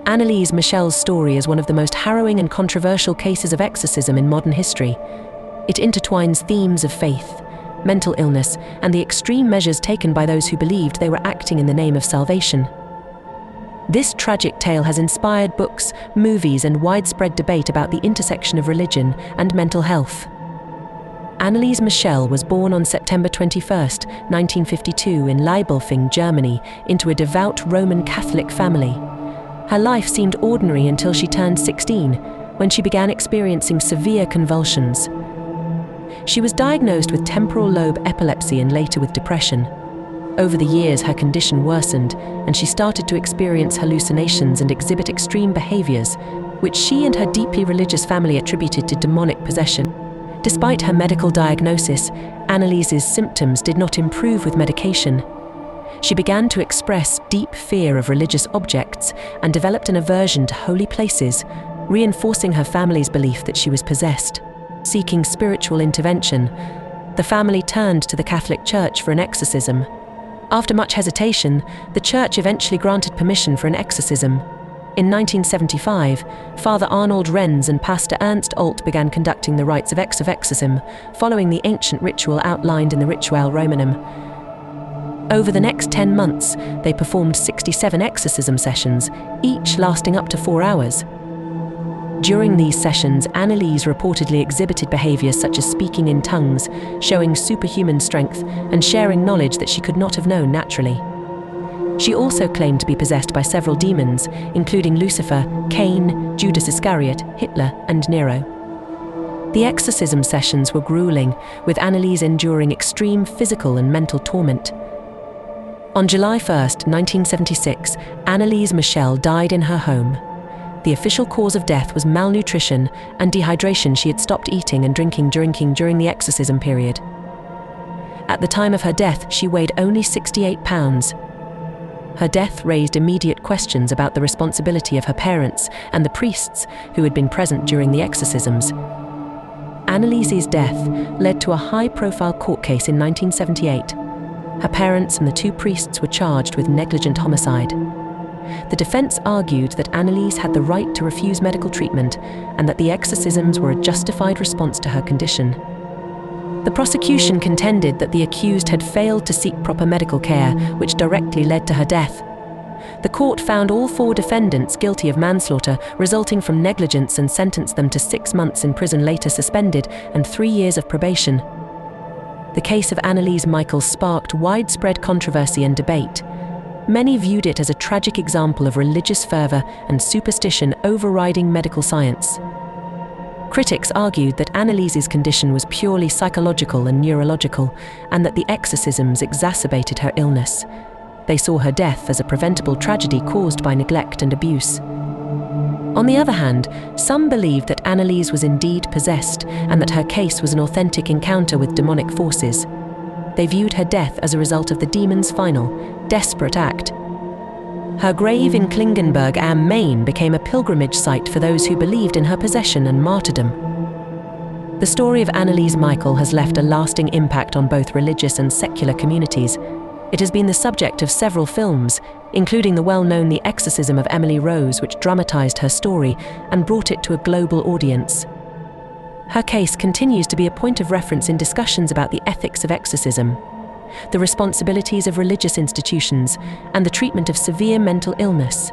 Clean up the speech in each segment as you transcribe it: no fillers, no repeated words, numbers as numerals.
Anneliese Michel's story is one of the most harrowing and controversial cases of exorcism in modern history. It intertwines themes of faith, mental illness, and the extreme measures taken by those who believed they were acting in the name of salvation. This tragic tale has inspired books, movies, and widespread debate about the intersection of religion and mental health. Anneliese Michel was born on September 21, 1952 in Leibelfing, Germany, into a devout Roman Catholic family. Her life seemed ordinary until she turned 16, when she began experiencing severe convulsions. She was diagnosed with temporal lobe epilepsy and later with depression. Over the years, her condition worsened, and she started to experience hallucinations and exhibit extreme behaviors, which she and her deeply religious family attributed to demonic possession. Despite her medical diagnosis, Anneliese's symptoms did not improve with medication. She began to express deep fear of religious objects and developed an aversion to holy places, reinforcing her family's belief that she was possessed. Seeking spiritual intervention, the family turned to the Catholic Church for an exorcism. After much hesitation, the Church eventually granted permission for an exorcism. In 1975, Father Arnold Renz and Pastor Ernst began conducting the rites of exorcism, following the ancient ritual outlined in the Ritual Romanum. Over the next 10 months, they performed 67 exorcism sessions, each lasting up to 4 hours. During these sessions, Anneliese reportedly exhibited behaviors such as speaking in tongues, showing superhuman strength, and sharing knowledge that she could not have known naturally. She also claimed to be possessed by several demons, including Lucifer, Cain, Judas Iscariot, Hitler, and Nero. The exorcism sessions were grueling, with Anneliese enduring extreme physical and mental torment. On July 1, 1976, Anneliese Michel died in her home. The official cause of death was malnutrition and dehydration. She had stopped eating and drinking during the exorcism period. At the time of her death, she weighed only 68 pounds. Her death raised immediate questions about the responsibility of her parents and the priests who had been present during the exorcisms. Anneliese's death led to a high-profile court case in 1978. Her parents and the 2 priests were charged with negligent homicide. The defense argued that Anneliese had the right to refuse medical treatment and that the exorcisms were a justified response to her condition. The prosecution contended that the accused had failed to seek proper medical care, which directly led to her death. The court found all 4 defendants guilty of manslaughter resulting from negligence and sentenced them to 6 months in prison, later suspended, and 3 years of probation. The case of Anneliese Michel sparked widespread controversy and debate. Many viewed it as a tragic example of religious fervor and superstition overriding medical science. Critics argued that Anneliese's condition was purely psychological and neurological, and that the exorcisms exacerbated her illness. They saw her death as a preventable tragedy caused by neglect and abuse. On the other hand, some believed that Anneliese was indeed possessed and that her case was an authentic encounter with demonic forces. They viewed her death as a result of the demon's final, desperate act. Her grave in Klingenberg am Main became a pilgrimage site for those who believed in her possession and martyrdom. The story of Anneliese Michel has left a lasting impact on both religious and secular communities. It has been the subject of several films, including the well-known The Exorcism of Emily Rose, which dramatized her story and brought it to a global audience. Her case continues to be a point of reference in discussions about the ethics of exorcism, the responsibilities of religious institutions, and the treatment of severe mental illness.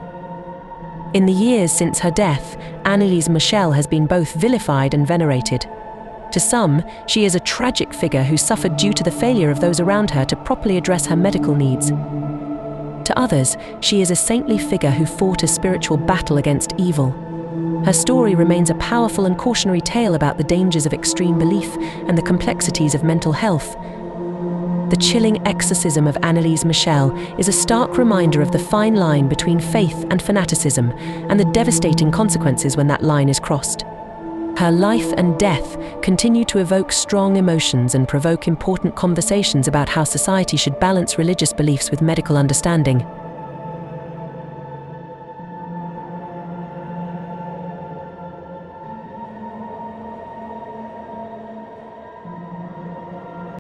In the years since her death, Anneliese Michel has been both vilified and venerated. To some, she is a tragic figure who suffered due to the failure of those around her to properly address her medical needs. To others, she is a saintly figure who fought a spiritual battle against evil. Her story remains a powerful and cautionary tale about the dangers of extreme belief and the complexities of mental health. The chilling exorcism of Anneliese Michel is a stark reminder of the fine line between faith and fanaticism and the devastating consequences when that line is crossed. Her life and death continue to evoke strong emotions and provoke important conversations about how society should balance religious beliefs with medical understanding.